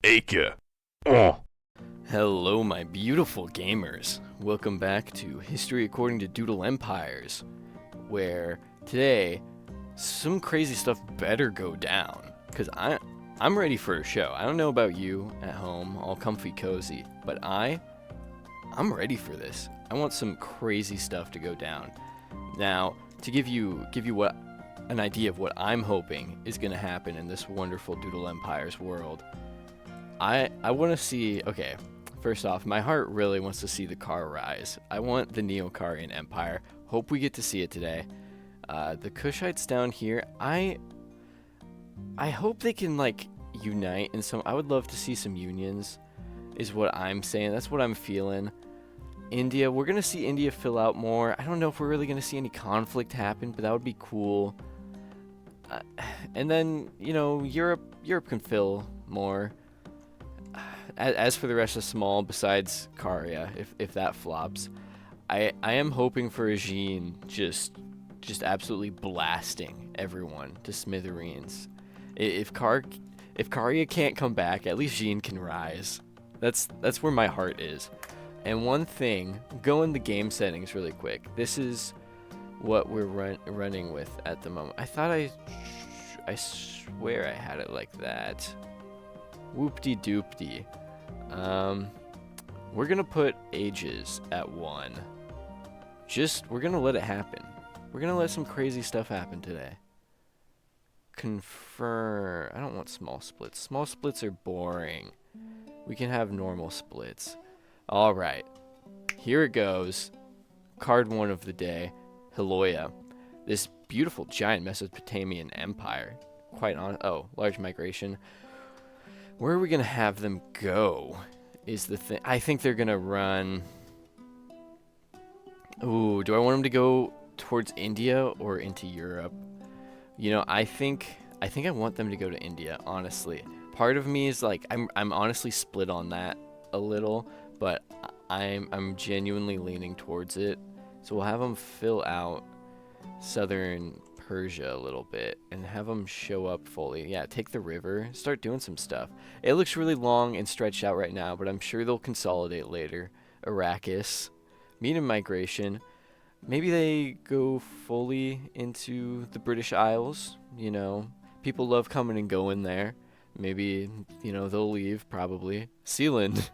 Acre. Oh. Hello, my beautiful gamers. Welcome back to History According to Doodle Empires, where today some crazy stuff better go down. Cause I'm ready for a show. I don't know about you at home, all comfy cozy, but I'm ready for this. I want some crazy stuff to go down. Now, to give you what an idea of what I'm hoping is gonna happen in this wonderful Doodle Empires world. I want to see. Okay, first off, my heart really wants to see the car rise. I want the neo-karian empire. Hope we get to see it today. The Kushites down here, I hope they can like unite in some. I would love to see some unions, is what I'm saying. That's what I'm feeling. India, we're gonna see India fill out more. I don't know if we're really gonna see any conflict happen, but that would be cool. And then Europe can fill more. As for the rest of Somal, besides Karia, if that flops, I am hoping for a Jean just absolutely blasting everyone to smithereens. If Karia can't come back, at least Jean can rise. That's where my heart is. And one thing, go in the game settings really quick. This is what we're running with at the moment. I thought I swear I had it like that. Whoop-de-doop-de. We're gonna put ages at 1. We're gonna let it happen. We're gonna let some crazy stuff happen today. Confirm. I don't want small splits. Small splits are boring. We can have normal splits. Alright. Here it goes. Card 1 of the day. Hiloya. This beautiful giant Mesopotamian empire. Large migration. Where are we going to have them go is the thing. I think they're going to run. Ooh, do I want them to go towards India or into Europe? I think I want them to go to India, honestly. Part of me is like I'm honestly split on that a little, but I'm genuinely leaning towards it. So we'll have them fill out southern Persia a little bit and have them show up fully. Yeah, take the river, start doing some stuff. It looks really long and stretched out right now, but I'm sure they'll consolidate later. Arrakis, medium migration. Maybe they go fully into the British Isles. People love coming and going there. Maybe they'll leave probably. Sealand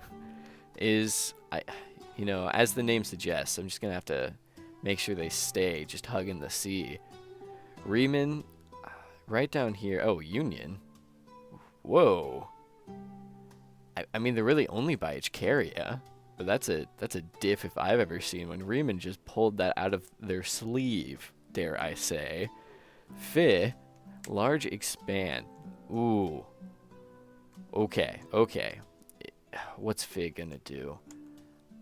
is as the name suggests. I'm just gonna have to make sure they stay just hugging the sea. Riemann, right down here. Oh, Union. Whoa. I mean, they're really only by Ichcaria, but that's a diff if I've ever seen one. Riemann just pulled that out of their sleeve, dare I say. Fi, large expand. Ooh. Okay. What's Fi gonna do?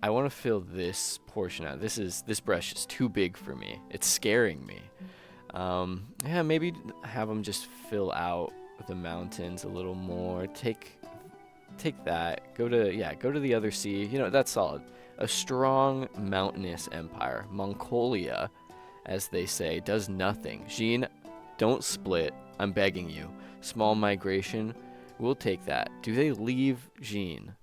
I want to fill this portion out. This brush is too big for me. It's scaring me. Yeah, maybe have them just fill out the mountains a little more. Take that. Go to the other sea. That's solid. A strong mountainous empire. Mongolia, as they say, does nothing. Jean, don't split. I'm begging you. Small migration. We'll take that. Do they leave Jean?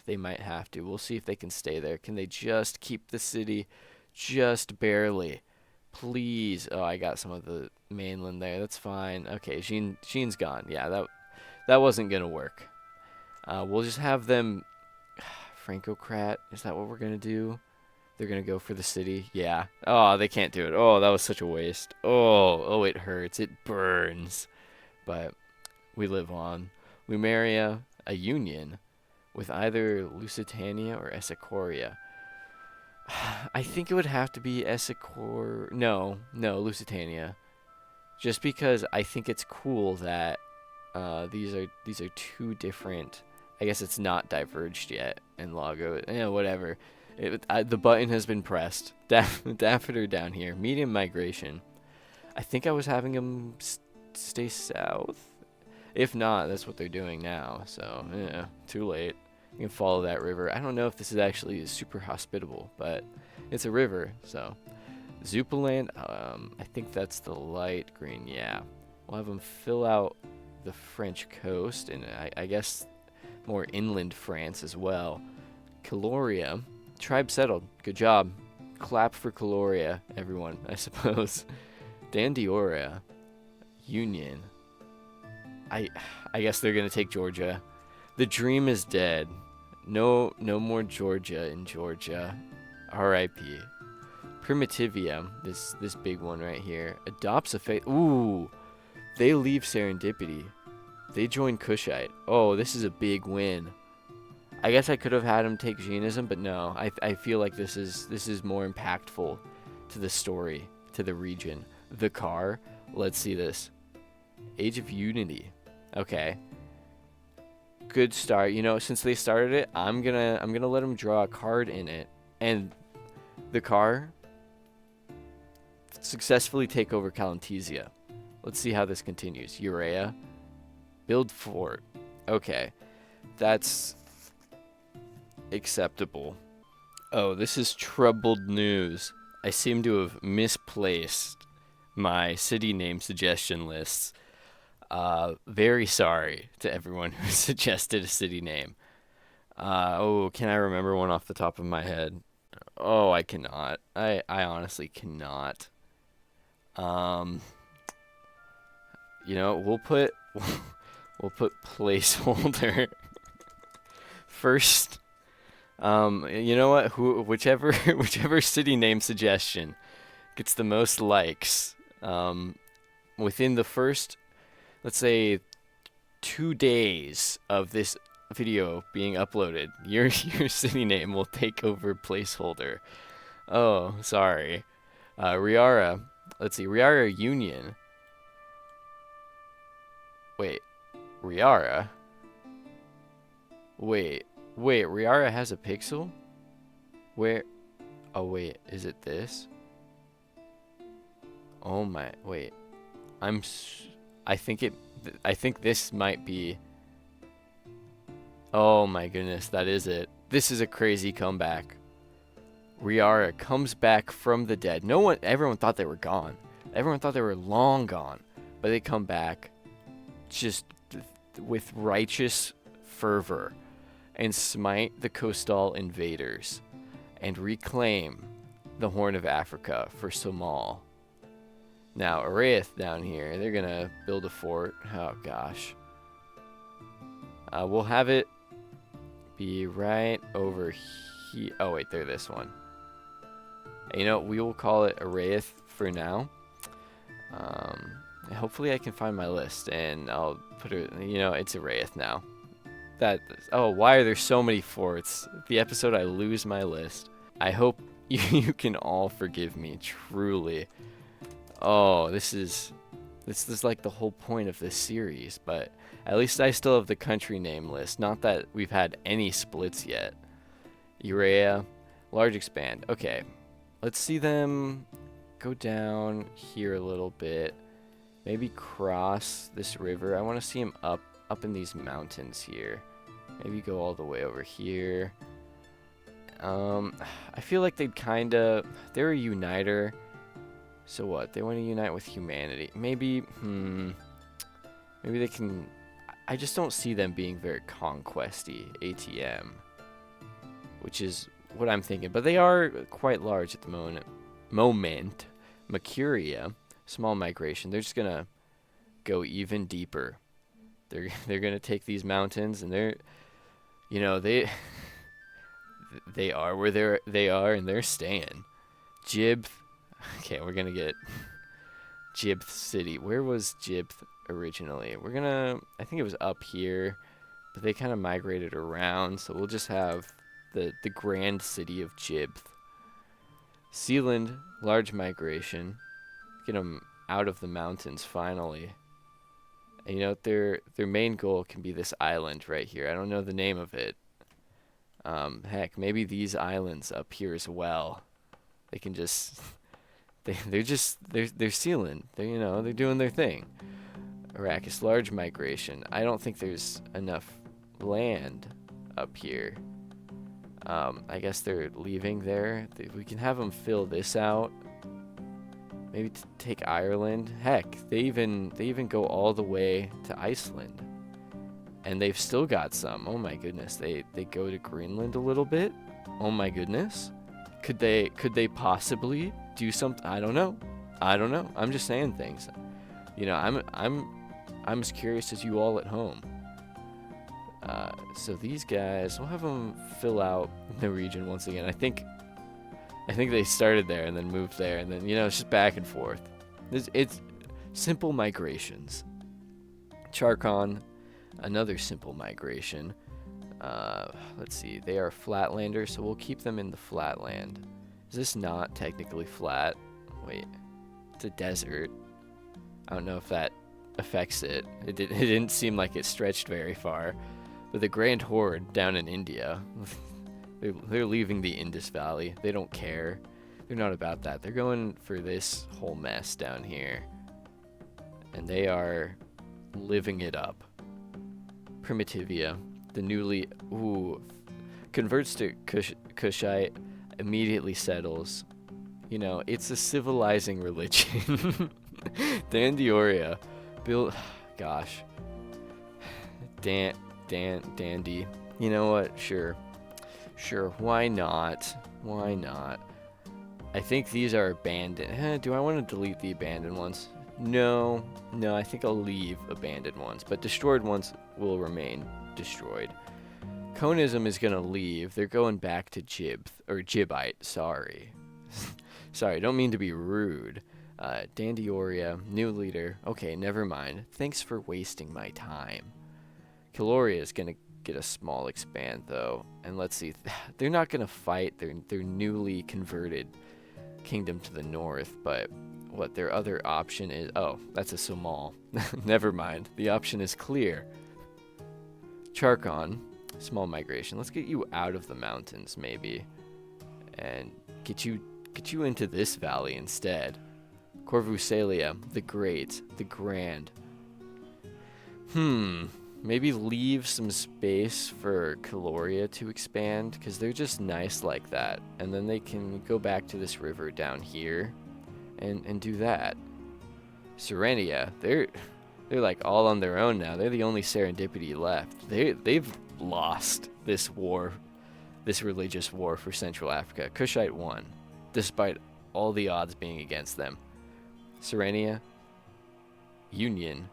They might have to. We'll see if they can stay there. Can they just keep the city just barely? Please. Oh, I got some of the mainland there. That's fine. Okay, Jean's gone. Yeah, that wasn't gonna work. We'll just have them. Francocrat. Is that what we're gonna do? They're gonna go for the city. Yeah. Oh, they can't do it. Oh, that was such a waste. Oh, it hurts. It burns. But we live on. We marry a union with either Lusitania or Essicoria. I think it would have to be No, Lusitania. Just because I think it's cool that these are two different. I guess it's not diverged yet in Lago. Whatever. The button has been pressed. Daffodil down here. Medium migration. I think I was having them stay south. If not, that's what they're doing now. So, yeah, too late. You can follow that river. I don't know if this is actually super hospitable, but it's a river, so. Zupaland, I think that's the light green, yeah. We'll have them fill out the French coast, and I guess more inland France as well. Caloria, tribe settled. Good job. Clap for Caloria, everyone, I suppose. Dandioria, Union. I guess they're gonna take Georgia. The dream is dead. No more Georgia in Georgia. R.I.P. Primitivia, this big one right here, adopts a faith. Ooh, they leave Serendipity. They join Kushite. Oh, this is a big win. I guess I could have had him take Jainism, but no. I feel like this is more impactful to the story, to the region. The car. Let's see this. Age of Unity. Okay. Good start. You know, since they started it, I'm gonna let them draw a card in it, and the car successfully take over Calantesia. Let's see how this continues. Urea. Build fort. Okay. That's acceptable. Oh, this is troubled news. I seem to have misplaced my city name suggestion lists. Very sorry to everyone who suggested a city name. Oh, can I remember one off the top of my head? Oh, I cannot. I honestly cannot. You know, we'll put placeholder first. You know what? Whichever city name suggestion gets the most likes, within the first, let's say, 2 days of this video being uploaded, your city name will take over placeholder. Oh, sorry. Riara. Let's see. Riara Union. Wait. Riara? Wait. Riara has a pixel? Where? Oh, wait. Is it this? Oh my. Wait. I think this might be. Oh my goodness. That is it. This is a crazy comeback. Riara comes back from the dead. Everyone thought they were gone. Everyone thought they were long gone. But they come back just with righteous fervor and smite the coastal invaders and reclaim the Horn of Africa for Somal. Now, Araeth down here, they're going to build a fort. Oh, gosh. We'll have it be right over here. Oh, wait, they're this one. You know, we will call it Araeth for now. Hopefully I can find my list, and I'll put it, you know, it's Araeth now. Oh, why are there so many forts? The episode I lose my list. I hope you can all forgive me, truly. Oh, this is like the whole point of this series, but at least I still have the country name list. Not that we've had any splits yet. Urea, large expand. Okay, let's see them go down here a little bit. Maybe cross this river. I want to see them up in these mountains here. Maybe go all the way over here. I feel like they're a uniter. So what? They want to unite with humanity. Maybe they can. I just don't see them being very conquesty ATM, which is what I'm thinking. But they are quite large at the moment. Mercuria, small migration. They're just gonna go even deeper. They're gonna take these mountains, and they are where they are, and they're staying. Jibth. Okay, we're gonna get Jibth City. Where was Jibth originally? I think it was up here, but they kind of migrated around, so we'll just have the grand city of Jibth. Sealand, large migration. Get them out of the mountains finally. And you know, their main goal can be this island right here. I don't know the name of it. Heck, maybe these islands up here as well. They can just they're sealing. They're doing their thing. Arrakis, large migration. I don't think there's enough land up here. I guess they're leaving there. We can have them fill this out. Maybe take Ireland. Heck, they even go all the way to Iceland And they've still got some. Oh my goodness. They go to Greenland a little bit. Oh my goodness. Could they possibly do something? I don't know. I'm just saying things. You know, I'm as curious as you all at home. So these guys, we'll have them fill out the region once again. I think they started there and then moved there, and then, you know, it's just back and forth. It's simple migrations. Charcon, another simple migration. Let's see, they are flatlanders, so we'll keep them in the flatland. Is this not technically flat? Wait, it's a desert. I don't know if that affects it. It didn't seem like it stretched very far. But the Grand Horde down in India, they're leaving the Indus Valley. They don't care. They're not about that. They're going for this whole mess down here. And they are living it up. Primitivia, the newly... Ooh. Converts to Kushite, immediately settles. You know, it's a civilizing religion. Dandioria. Build... Gosh. Dandy. You know what? Sure. Why not? I think these are abandoned. Do I want to delete the abandoned ones? No, I think I'll leave abandoned ones, but destroyed ones will remain destroyed. Conism is gonna leave. They're going back to Gibite. Sorry, don't mean to be rude. Dandioria, new leader. Okay, never mind. Thanks for wasting my time. Caloria is gonna get a small expand though, and let's see. They're not gonna fight their newly converted kingdom to the north, but what their other option is? Oh, that's a Somal. Never mind. The option is clear. Charcon, small migration. Let's get you out of the mountains maybe, and get you into this valley instead. Corvusalia, the Great, the Grand. Maybe leave some space for Caloria to expand, because they're just nice like that. And then they can go back to this river down here and do that. Serenia, they're like all on their own now. They're the only serendipity left. They've lost this war, this religious war for Central Africa. Kushite won, despite all the odds being against them. Serenia, Union.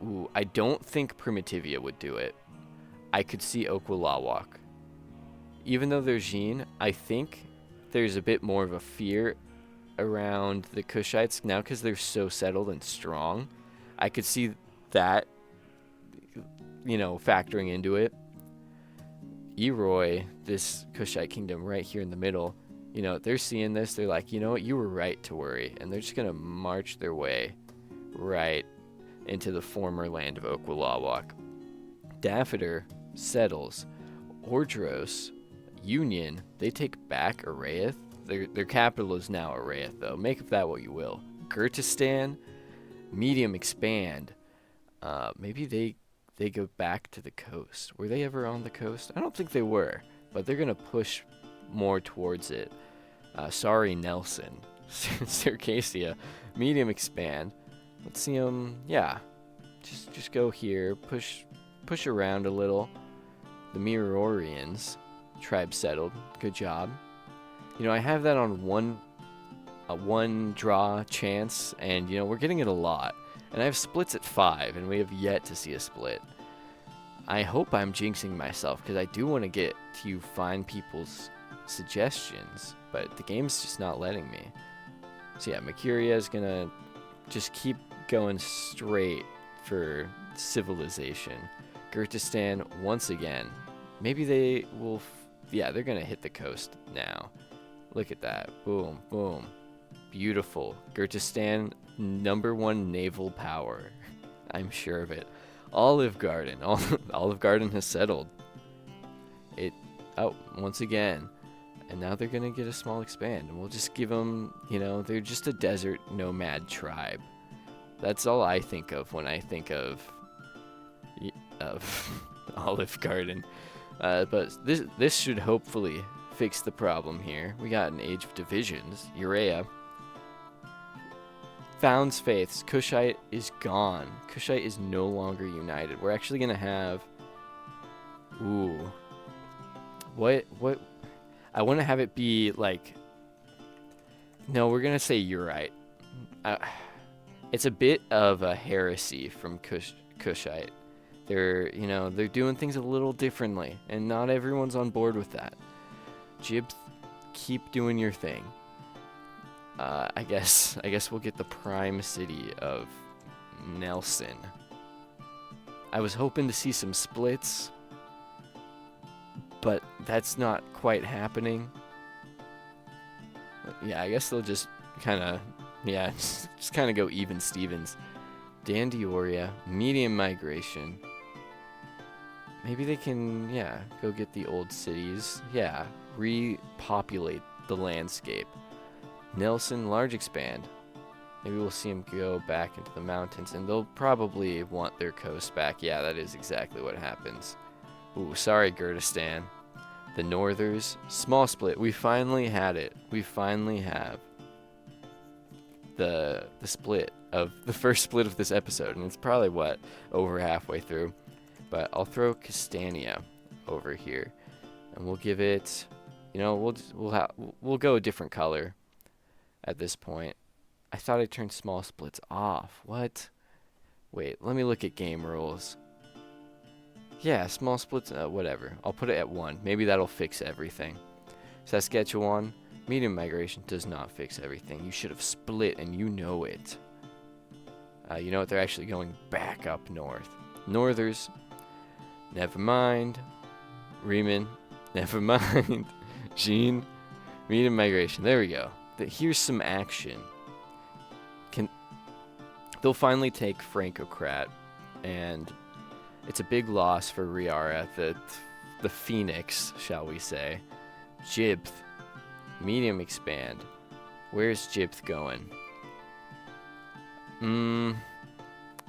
Ooh, I don't think Primitivia would do it. I could see Okwalawak. Even though they're Jin, I think there's a bit more of a fear around the Kushites now because they're so settled and strong. I could see that, you know, factoring into it. Eroy, this Kushite kingdom right here in the middle, you know, they're seeing this. They're like, you know what, you were right to worry. And they're just going to march their way right into the former land of Okwalawak. Daffodr settles. Ordros, Union, they take back Araeth. Their capital is now Araeth, though. Make of that what you will. Gurtistan, medium expand. Maybe they go back to the coast. Were they ever on the coast? I don't think they were, but they're going to push more towards it. Sorry, Nelson. Circassia, medium expand. Let's see them. Yeah, just go here. Push around a little. The Mirorians, tribe settled. Good job. You know, I have that on a one draw chance, and you know we're getting it a lot. And I have splits at 5, and we have yet to see a split. I hope I'm jinxing myself because I do want to get to find people's suggestions, but the game's just not letting me. So yeah, Makuria is gonna just keep going straight for civilization. Gurtistan once again. Maybe they will... yeah, they're gonna hit the coast now. Look at that. Boom, boom. Beautiful. Gurtistan, #1 naval power. I'm sure of it. Olive Garden. Olive Garden has settled. Once again. And now they're gonna get a small expand. And we'll just give them, you know, they're just a desert nomad tribe. That's all I think of when I think of Olive Garden. But this should hopefully fix the problem here. We got an Age of Divisions. Urea. Found's faiths. Kushite is gone. Kushite is no longer united. We're actually gonna have. Ooh. What? I want to have it be like. No, we're gonna say Urite. It's a bit of a heresy from Kushite. They're doing things a little differently, and not everyone's on board with that. Jib, keep doing your thing. I guess we'll get the prime city of Nelson. I was hoping to see some splits, but that's not quite happening. Yeah, I guess they'll just kind of, just kind of go even Stevens. Dandioria, medium migration. Maybe they can, go get the old cities. Yeah, repopulate the landscape. Nelson, large expand. Maybe we'll see them go back into the mountains, and they'll probably want their coast back. Yeah, that is exactly what happens. Ooh, sorry, Kurdistan. The Northers, small split. We finally had it. We finally have the split of the first split of this episode, and it's probably over halfway through. But I'll throw Castania over here, and we'll give it, we'll go a different color at this point. I thought I turned small splits off. What? Wait, let me look at game rules. Yeah, small splits, whatever. I'll put it at 1. Maybe that'll fix everything. Saskatchewan, medium migration does not fix everything. You should have split, and you know it. You know what? They're actually going back up north. Northers, never mind. Riemann, never mind. Jean, medium migration. There we go. Here's some action. They'll finally take Francocrat, and it's a big loss for Riara, the Phoenix, shall we say. Jibth, medium expand. Where's Jibth going?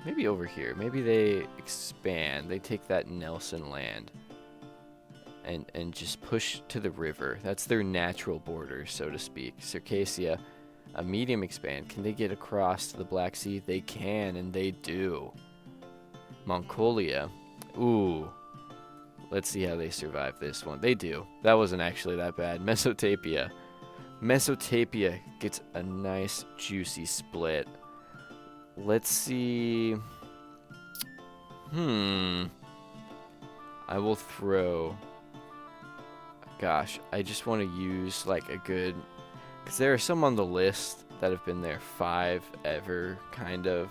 Maybe over here. Maybe they expand. They take that Nelson land and just push to the river. That's their natural border, so to speak. Circassia, a medium expand. Can they get across to the Black Sea? They can, and they do. Mongolia. Ooh. Let's see how they survive this one. They do. That wasn't actually that bad. Mesotapia. Mesotapia gets a nice, juicy split. Let's see. I will throw. Gosh, I just want to use like a good. Because there are some on the list that have been there 5 ever, kind of.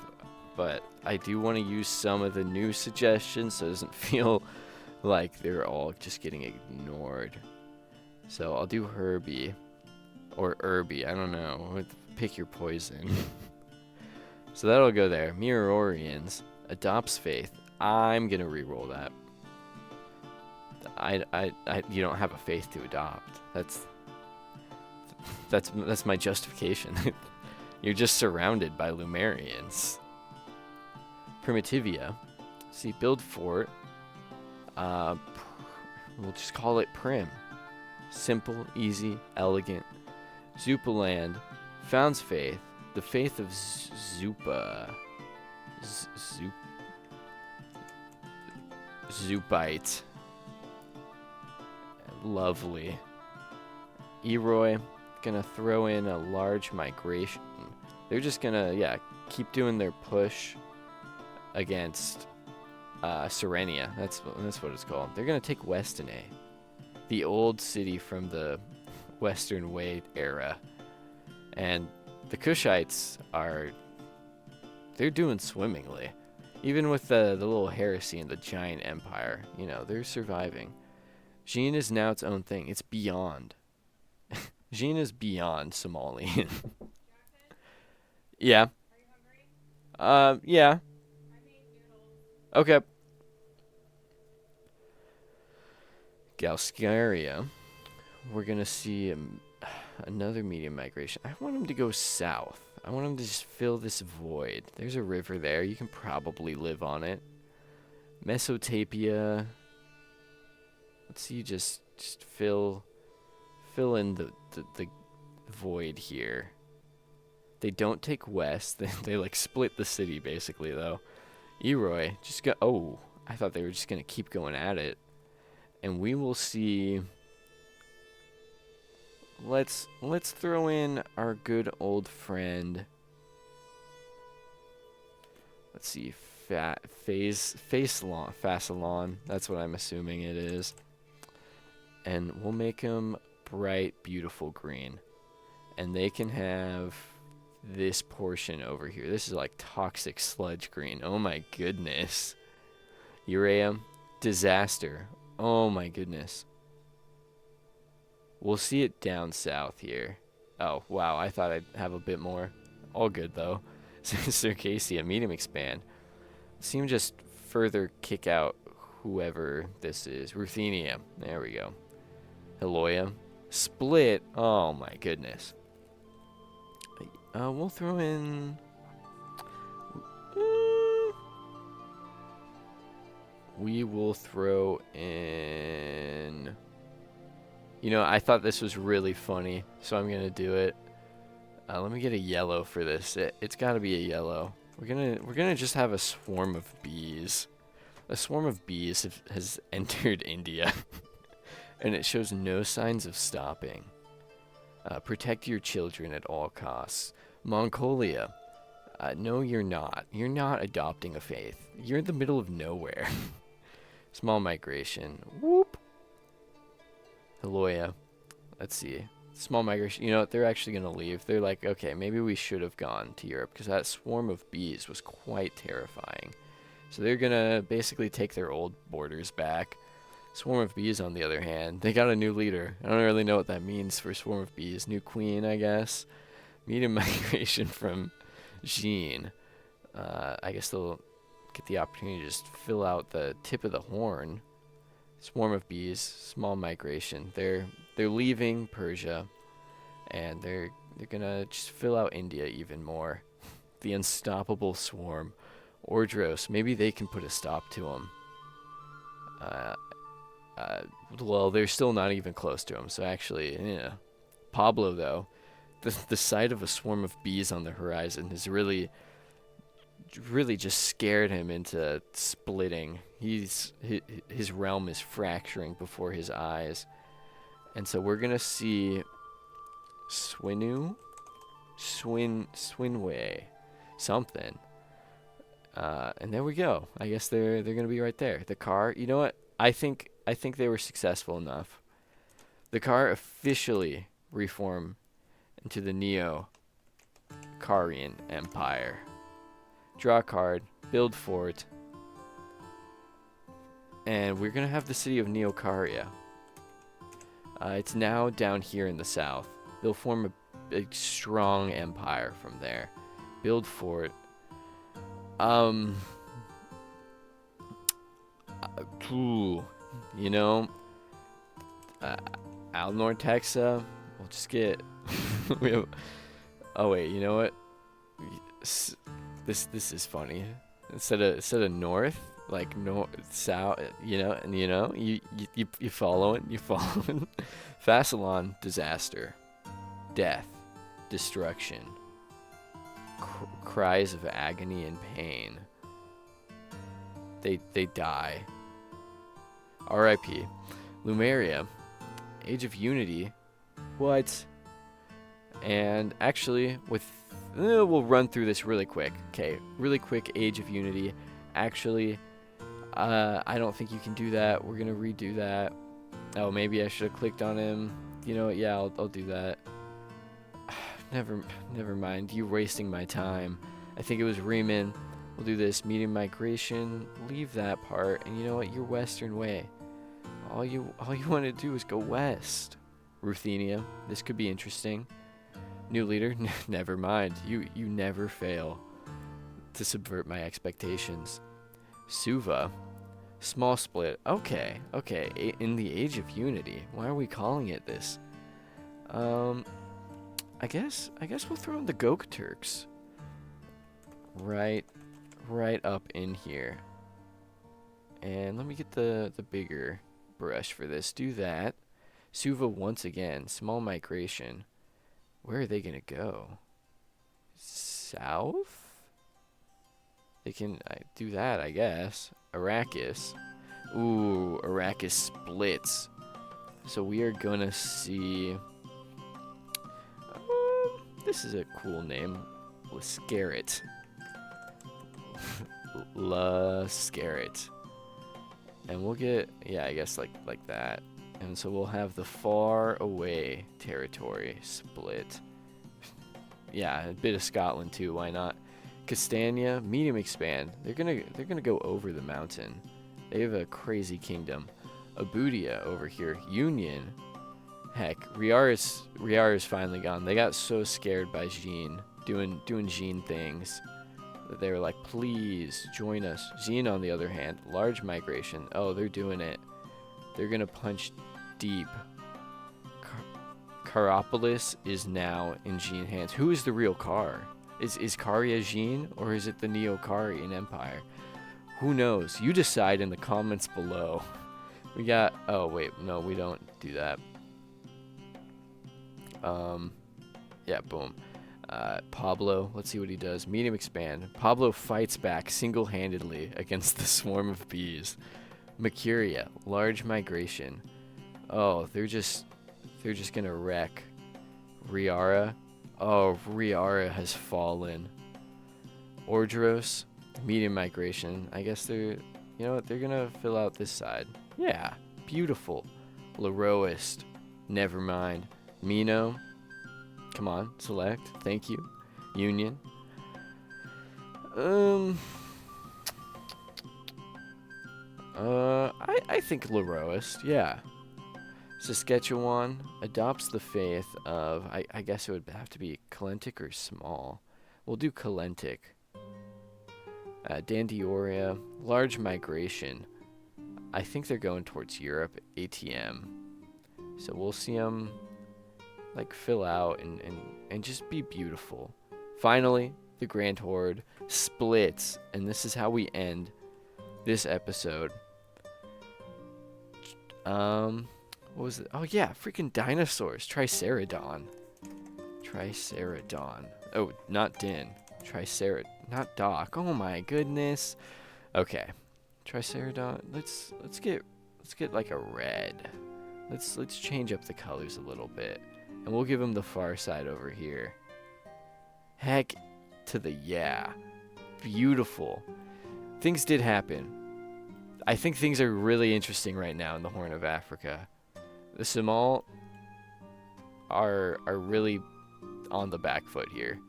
But I do want to use some of the new suggestions so it doesn't feel like they're all just getting ignored. So I'll do Herbie. Or Irby, I don't know. Pick your poison. So that'll go there. Mirrorians. Adopts Faith. I'm going to re-roll that. You don't have a faith to adopt. That's my justification. You're just surrounded by Lumerians. Primitivia. See, build fort. We'll just call it Prim. Simple, easy, elegant. Zupaland. Founds Faith. The faith of Zupa. Zupite. Lovely. Eroy. Gonna throw in a large migration. They're just gonna, keep doing their push against Serenia. That's what it's called. They're gonna take Westonay, the old city from the Western Wade era, and the Kushites they're doing swimmingly, even with the little heresy and the giant empire. They're surviving. Jean is now its own thing. It's beyond. Jean is beyond Somalian. Yeah. Yeah. Okay. Galscaria. We're gonna see another medium migration. I want them to go south. I want them to just fill this void. There's a river there. You can probably live on it. Mesotapia. Let's see, just fill in the void here. They don't take west. They like split the city basically though. Eroy just go. Oh, I thought they were just gonna keep going at it, and we will see. Let's throw in our good old friend. Let's see, Facelon. That's what I'm assuming it is, and we'll make him bright, beautiful green, and they can have this portion over here. This is like toxic sludge green. Oh my goodness. Urea, disaster. Oh my goodness. We'll see it down south here. Oh, wow. I thought I'd have a bit more. All good, though. Circassia, medium expand. See him just further kick out whoever this is. Ruthenia. There we go. Heloia. Split. Oh, my goodness. We'll throw in... We will throw in... You know, I thought this was really funny, so I'm gonna do it. Let me get a yellow for this. It's got to be a yellow. We're gonna just have a swarm of bees. A swarm of bees has entered India, and it shows no signs of stopping. Protect your children at all costs. Mongolia. No, you're not. You're not adopting a faith. You're in the middle of nowhere. Small migration. Whoop. Heloia. Let's see. Small migration. You know what? They're actually going to leave. They're like, okay, maybe we should have gone to Europe because that swarm of bees was quite terrifying. So they're going to basically take their old borders back. Swarm of bees, on the other hand, they got a new leader. I don't really know what that means for swarm of bees. New queen, I guess. Medium migration from Jean. I guess they'll get the opportunity to just fill out the tip of the horn. Swarm of bees, small migration. They're leaving Persia, and they're gonna just fill out India even more. The unstoppable swarm. Ordros, maybe they can put a stop to them. Well, they're still not even close to him, so actually, yeah. Pablo, though, the sight of a swarm of bees on the horizon has really just scared him into splitting. His realm is fracturing before his eyes. And so we're going to see Swinway, something. And there we go. I guess they're going to be right there. The car, you know what? I think they were successful enough. The car officially reformed into the neo-karian empire. Draw a card, build fort, and we're gonna have the city of Neo-Karia. It's now down here in the south. They'll form a strong empire from there. Build fort. You know, Alnor Texa. We'll just get. We have. Oh wait, you know what? This is funny. Instead of north, like north, south, you following. Facelon, disaster, death, destruction, cries of agony and pain. They die. R.I.P. Lumeria, Age of Unity. What? And actually, we'll run through this really quick. Okay, really quick. Age of Unity. Actually, I don't think you can do that. We're gonna redo that. Oh, maybe I should have clicked on him. You know what? Yeah, I'll do that. Never mind. You're wasting my time. I think it was Riemann. We'll do this. Medium migration. Leave that part. And you know what? You're Western way. All you want to do is go west. Ruthenia. This could be interesting. New leader. Never mind. You never fail to subvert my expectations. Suva. Small split. Okay. In the Age of Unity. Why are we calling it this? I guess we'll throw in the Gok Turks. Right up in here. And let me get the bigger brush for this. Do that. Suva once again. Small migration. Where are they gonna go? south? They can do that, I guess. Arrakis. Ooh, Arrakis splits. So we are gonna see... this is a cool name. Lascaret. Lascaret. And we'll get, yeah, I guess like that. And so we'll have the far away territory split. Yeah, a bit of Scotland too, why not? Castania, medium expand. They're gonna go over the mountain. They have a crazy kingdom. Abudia over here. Union. Heck, Riara's finally gone. They got so scared by Jean doing Jean things that they were like, please join us. Jean, on the other hand, large migration. Oh, they're doing it. They're gonna punch deep. Carapolis is now in Jean hands. Who is the real Car? Is Caria Jean, or is it the neo-karian empire? Who knows? You decide in the comments below. We got... oh, wait. No, we don't do that. Yeah, boom. Pablo, let's see what he does. Medium expand. Pablo fights back single-handedly against the swarm of bees. Mercuria, large migration. Oh, they're just gonna wreck. Riara. Oh, Riara has fallen. Ordros, medium migration. I guess they're, you know what, they're gonna fill out this side. Yeah, beautiful. Laroist, never mind. Mino, come on, select. Thank you. Union. I think Laroist, yeah. Saskatchewan adopts the faith of, I guess it would have to be Calentic or Small. We'll do Calentic. Dandioria, large migration. I think they're going towards Europe, ATM. So we'll see them like fill out and just be beautiful. Finally, the Grand Horde splits, and this is how we end this episode. What was it? Oh yeah, freaking dinosaurs. Tricerodon. Oh, not Din. Not Doc. Oh my goodness. Okay. Tricerodon. Let's get like a red. Let's change up the colors a little bit. And we'll give him the far side over here. Heck to the yeah. Beautiful. Things did happen. I think things are really interesting right now in the Horn of Africa. The Somal are really on the back foot here.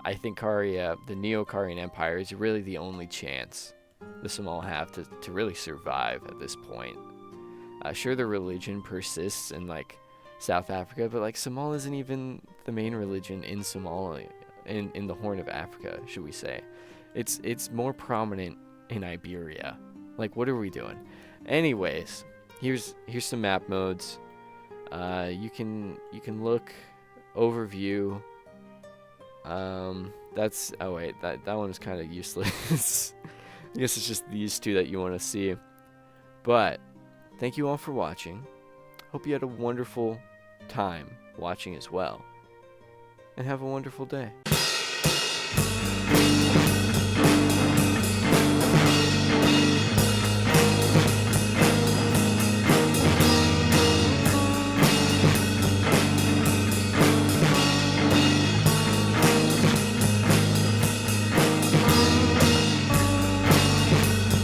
I think Caria, the neo-karian empire, is really the only chance the Somal have to really survive at this point. Sure, their religion persists in like South Africa, but like Somal isn't even the main religion in Somalia, in the Horn of Africa, should we say? It's more prominent in Iberia. Like, what are we doing? Anyways, here's some map modes. You can look overview. That's, oh wait, that one is kind of useless. I guess it's just these two that you want to see. But thank you all for watching. Hope you had a wonderful time watching as well. And have a wonderful day.